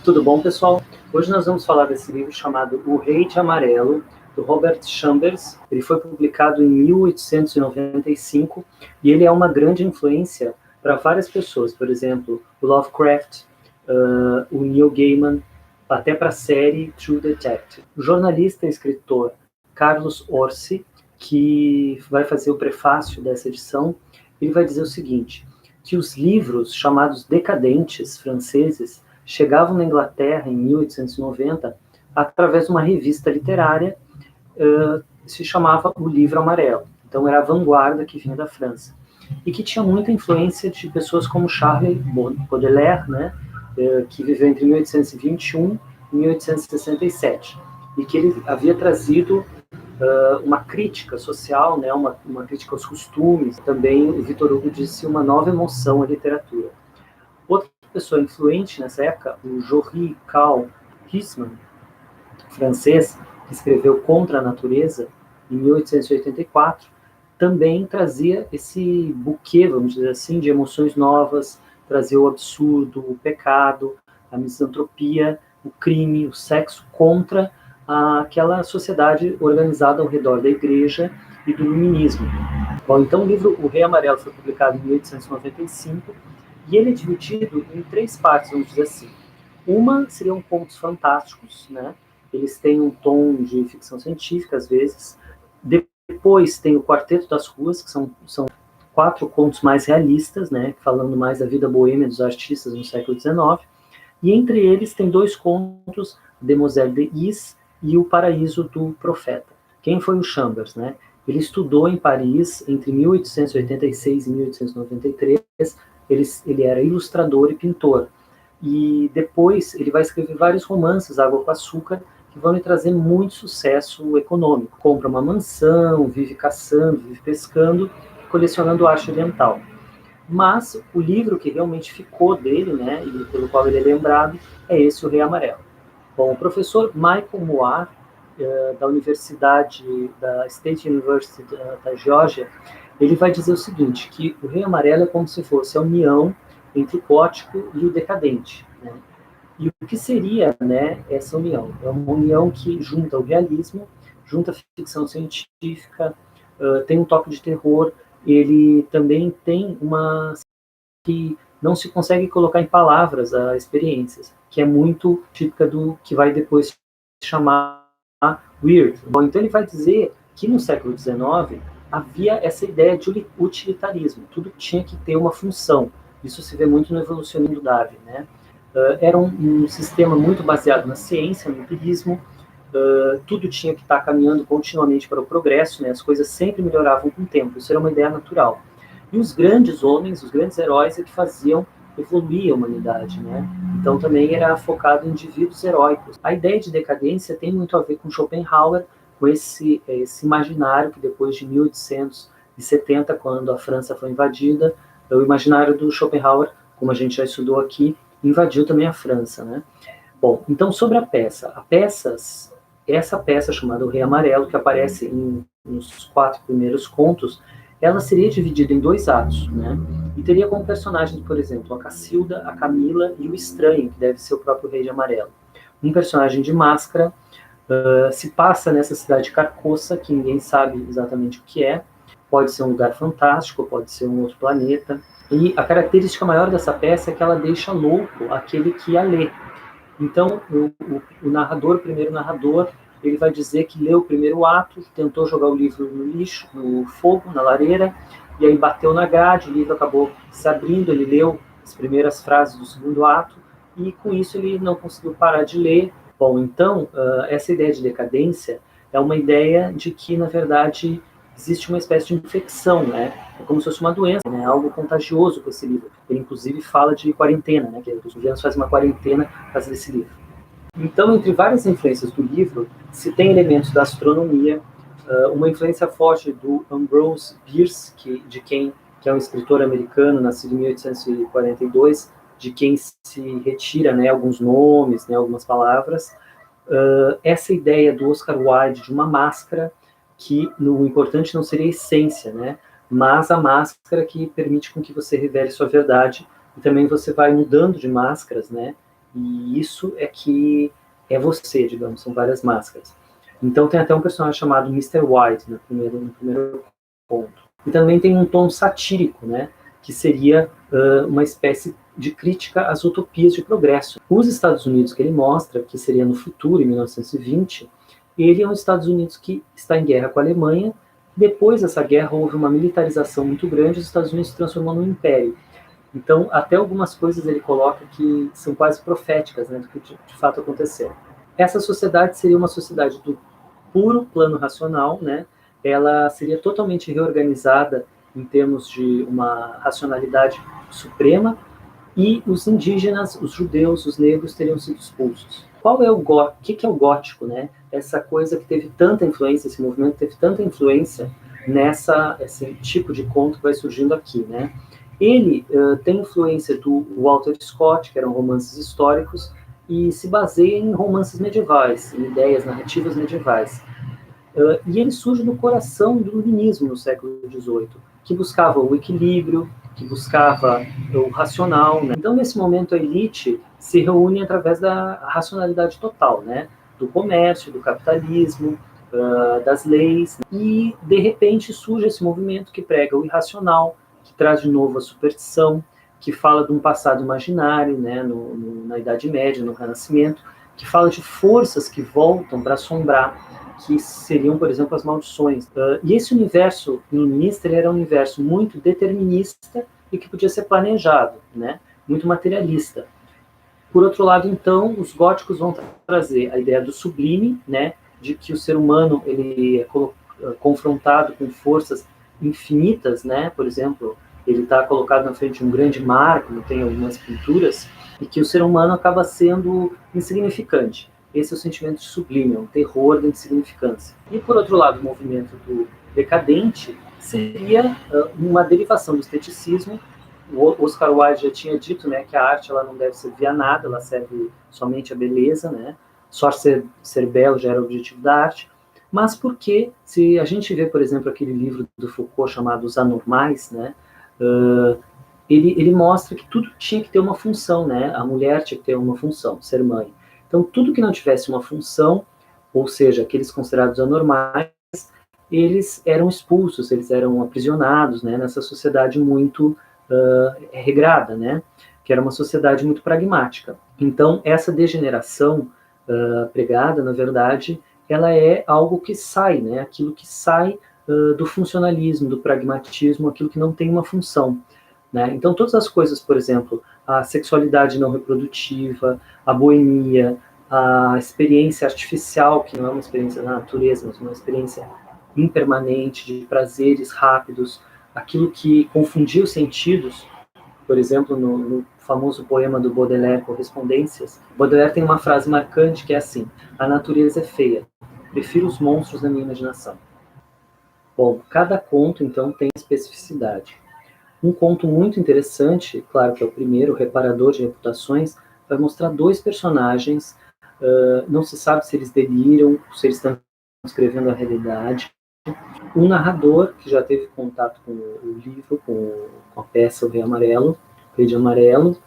Tudo bom, pessoal? Hoje nós vamos falar desse livro chamado O Rei de Amarelo, do Robert Chambers. Ele foi publicado em 1895 e ele é uma grande influência para várias pessoas. Por exemplo, o Lovecraft, o Neil Gaiman, até para a série True Detective. O jornalista e escritor Carlos Orsi, que vai fazer o prefácio dessa edição, ele vai dizer o seguinte, que os livros chamados decadentes franceses chegavam na Inglaterra em 1890 através de uma revista literária, se chamava O Livro Amarelo. Então era a vanguarda que vinha da França. E que tinha muita influência de pessoas como Charles Baudelaire, né, que viveu entre 1821 e 1867. E que ele havia trazido uma crítica social, né, uma crítica aos costumes. Também o Victor Hugo disse uma nova emoção à literatura. Outra pessoa influente nessa época, o Jory Carl Huysmans, francês, que escreveu Contra a Natureza, em 1884, também trazia esse buquê, vamos dizer assim, de emoções novas, trazia o absurdo, o pecado, a misantropia, o crime, o sexo contra aquela sociedade organizada ao redor da igreja e do iluminismo. Bom, então o livro O Rei Amarelo foi publicado em 1895 e ele é dividido em 3 partes, vamos dizer assim. Uma seriam contos fantásticos, né? Eles têm um tom de ficção científica, às vezes. Depois tem o Quarteto das Ruas, que são 4 contos mais realistas, né? Falando mais da vida boêmia dos artistas no século XIX. E entre eles tem 2 contos, Demoiselle de Is e O Paraíso do Profeta. Quem foi o Chambers, né? Ele estudou em Paris entre 1886 e 1893. Ele era ilustrador e pintor. E depois ele vai escrever vários romances, Água com Açúcar, que vão lhe trazer muito sucesso econômico. Compra uma mansão, vive caçando, vive pescando, colecionando arte oriental. Mas o livro que realmente ficou dele, né, e pelo qual ele é lembrado, é esse, O Rei Amarelo. Bom, o professor Michael Moore, da Universidade, da State University da Geórgia, ele vai dizer o seguinte, que o Rei Amarelo é como se fosse a união entre o gótico e o decadente, né? E o que seria, né, essa união? É uma união que junta o realismo, junta a ficção científica, tem um toque de terror, ele também tem uma que não se consegue colocar em palavras as experiências, que é muito típica do que vai depois chamar weird. Bom, então ele vai dizer que no século XIX havia essa ideia de utilitarismo, tudo tinha que ter uma função. Isso se vê muito no evolucionismo do Darwin, né? Era um sistema muito baseado na ciência, no empirismo, tudo tinha que estar caminhando continuamente para o progresso, né? As coisas sempre melhoravam com o tempo, isso era uma ideia natural. E os grandes homens, os grandes heróis é que faziam evoluir a humanidade, né? Então também era focado em indivíduos heróicos. A ideia de decadência tem muito a ver com Schopenhauer, com esse imaginário que depois de 1870, quando a França foi invadida, o imaginário do Schopenhauer, como a gente já estudou aqui, invadiu também a França, né? Bom, então sobre a peça. Essa peça chamada O Rei Amarelo, que aparece nos 4 primeiros contos, ela seria dividida em 2 atos, né? E teria como personagens, por exemplo, a Cacilda, a Camila e o Estranho, que deve ser o próprio Rei de Amarelo. Um personagem de máscara, se passa nessa cidade de Carcoça, que ninguém sabe exatamente o que é, pode ser um lugar fantástico, pode ser um outro planeta. E a característica maior dessa peça é que ela deixa louco aquele que a lê. Então, o primeiro narrador, ele vai dizer que leu o primeiro ato, tentou jogar o livro no lixo, no fogo, na lareira, e aí bateu na grade, o livro acabou se abrindo, ele leu as primeiras frases do segundo ato, e com isso ele não conseguiu parar de ler. Bom, então, essa ideia de decadência é uma ideia de que, na verdade, existe uma espécie de infecção, né? É como se fosse uma doença, né? Algo contagioso com esse livro. Ele, inclusive, fala de quarentena, né? Que os governos fazem uma quarentena por causa desse livro. Então, entre várias influências do livro, se tem elementos da astronomia, uma influência forte do Ambrose Bierce, que é um escritor americano, nascido em 1842, de quem se retira, né, alguns nomes, né, algumas palavras. Essa ideia do Oscar Wilde de uma máscara, que o importante não seria a essência, né, mas a máscara que permite com que você revele sua verdade, e também você vai mudando de máscaras, né, E isso é que é você, digamos, são várias máscaras. Então tem até um personagem chamado Mr. White no primeiro ponto. E também tem um tom satírico, né, que seria uma espécie de crítica às utopias de progresso. Os Estados Unidos que ele mostra, que seria no futuro, em 1920, ele é um Estados Unidos que está em guerra com a Alemanha. Depois dessa guerra houve uma militarização muito grande, os Estados Unidos se transformou num império. Então, até algumas coisas ele coloca que são quase proféticas, né, do que de fato aconteceu. Essa sociedade seria uma sociedade do puro plano racional, né? Ela seria totalmente reorganizada em termos de uma racionalidade suprema, e os indígenas, os judeus, os negros teriam sido expulsos. Qual é o que é o gótico, né? Essa coisa que teve tanta influência, esse movimento teve tanta influência esse tipo de conto que vai surgindo aqui, né? Ele tem influência do Walter Scott, que eram romances históricos, e se baseia em romances medievais, em ideias narrativas medievais. E ele surge no coração do iluminismo no século XVIII, que buscava o equilíbrio, que buscava o racional, né? Então, nesse momento, a elite se reúne através da racionalidade total, né? Do comércio, do capitalismo, das leis, e, de repente, surge esse movimento que prega o irracional, que traz de novo a superstição, que fala de um passado imaginário, né? Na Idade Média, no Renascimento, que fala de forças que voltam para assombrar, que seriam, por exemplo, as maldições. E esse universo iluminista, ele era um universo muito determinista e que podia ser planejado, né? Muito materialista. Por outro lado, então, os góticos vão trazer a ideia do sublime, né? De que o ser humano ele é confrontado com forças infinitas, né? Por exemplo, ele está colocado na frente de um grande mar, como tem algumas pinturas, e que o ser humano acaba sendo insignificante. Esse é o sentimento de sublime, é um terror da insignificância. E, por outro lado, o movimento do decadente seria uma derivação do esteticismo. O Oscar Wilde já tinha dito, né, que a arte ela não deve servir a nada, ela serve somente a beleza, né? Só ser belo já era o objetivo da arte. Mas porque, se a gente vê, por exemplo, aquele livro do Foucault chamado Os Anormais, né, ele mostra que tudo tinha que ter uma função, né? A mulher tinha que ter uma função, ser mãe. Então, tudo que não tivesse uma função, ou seja, aqueles considerados anormais, eles eram expulsos, eles eram aprisionados, né, nessa sociedade muito regrada, né, que era uma sociedade muito pragmática. Então, essa degeneração pregada, na verdade, ela é algo que sai, né, aquilo que sai do funcionalismo, do pragmatismo, aquilo que não tem uma função. Né? Então, todas as coisas, por exemplo, a sexualidade não reprodutiva, a boemia, a experiência artificial, que não é uma experiência da natureza, mas uma experiência impermanente, de prazeres rápidos, aquilo que confundia os sentidos, por exemplo, no famoso poema do Baudelaire, Correspondências, Baudelaire tem uma frase marcante que é assim: a natureza é feia, prefiro os monstros da minha imaginação. Bom, cada conto, então, tem especificidade. Um conto muito interessante, claro que é o primeiro, o Reparador de Reputações, vai mostrar dois personagens, não se sabe se eles deliram, se eles estão escrevendo a realidade. Um narrador, que já teve contato com o livro, com a peça O Rei Amarelo, Rei de Amarelo,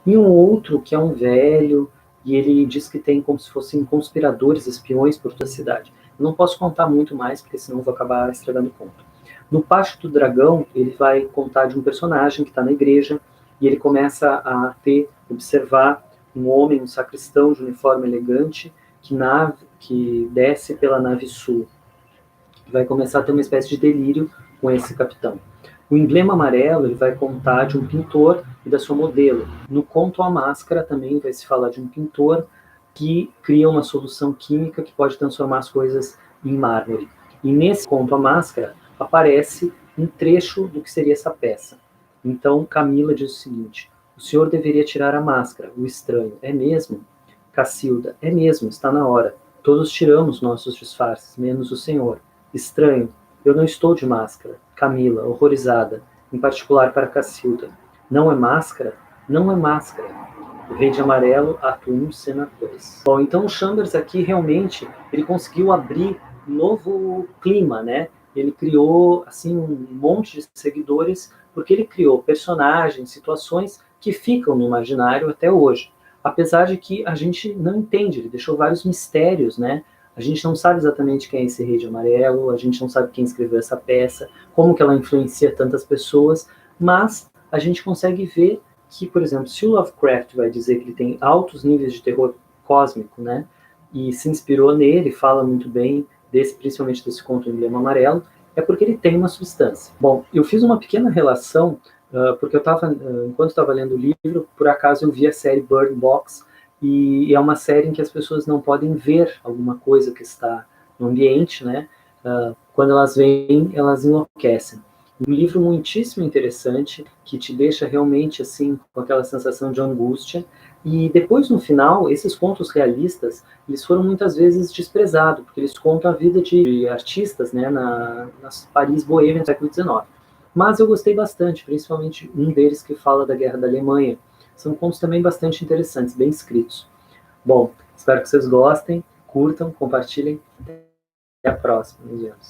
e um outro que é um velho, e ele diz que tem como se fossem conspiradores, espiões por toda a cidade. Eu não posso contar muito mais, porque senão eu vou acabar estragando o conto. No Pátio do Dragão, ele vai contar de um personagem que está na igreja, e ele começa a observar um homem, um sacristão de uniforme elegante, que desce pela nave sul. Vai começar a ter uma espécie de delírio com esse capitão. O Emblema Amarelo, ele vai contar de um pintor e da sua modelo. No conto A Máscara também vai se falar de um pintor que cria uma solução química que pode transformar as coisas em mármore. E nesse conto A Máscara aparece um trecho do que seria essa peça. Então Camila diz o seguinte: o senhor deveria tirar a máscara, o estranho. É mesmo? Cacilda: é mesmo, está na hora. Todos tiramos nossos disfarces, menos o senhor. Estranho: eu não estou de máscara. Camila, horrorizada, em particular para Cacilda: não é máscara? Não é máscara. O Rei de Amarelo, ato 1, cena 2. Bom, então o Chambers aqui realmente ele conseguiu abrir um novo clima, né? Ele criou assim um monte de seguidores porque ele criou personagens, situações que ficam no imaginário até hoje. apesar de que a gente não entende, ele deixou vários mistérios, né? A gente não sabe exatamente quem é esse Rei de Amarelo, a gente não sabe quem escreveu essa peça, como que ela influencia tantas pessoas, mas a gente consegue ver que, por exemplo, se o Lovecraft vai dizer que ele tem altos níveis de terror cósmico, né, e se inspirou nele, fala muito bem, principalmente desse conto Emblema Amarelo, é porque ele tem uma substância. Bom, eu fiz uma pequena relação, porque enquanto estava lendo o livro, por acaso eu vi a série Bird Box, e é uma série em que as pessoas não podem ver alguma coisa que está no ambiente, né? Quando elas veem, elas enlouquecem. Um livro muitíssimo interessante, que te deixa realmente assim, com aquela sensação de angústia, e depois, no final, esses contos realistas, eles foram muitas vezes desprezados, porque eles contam a vida de artistas, né, nas Paris boêmia do século XIX. Mas eu gostei bastante, principalmente um deles que fala da Guerra da Alemanha. São contos também bastante interessantes, bem escritos. Bom, espero que vocês gostem, curtam, compartilhem. Até a próxima, meus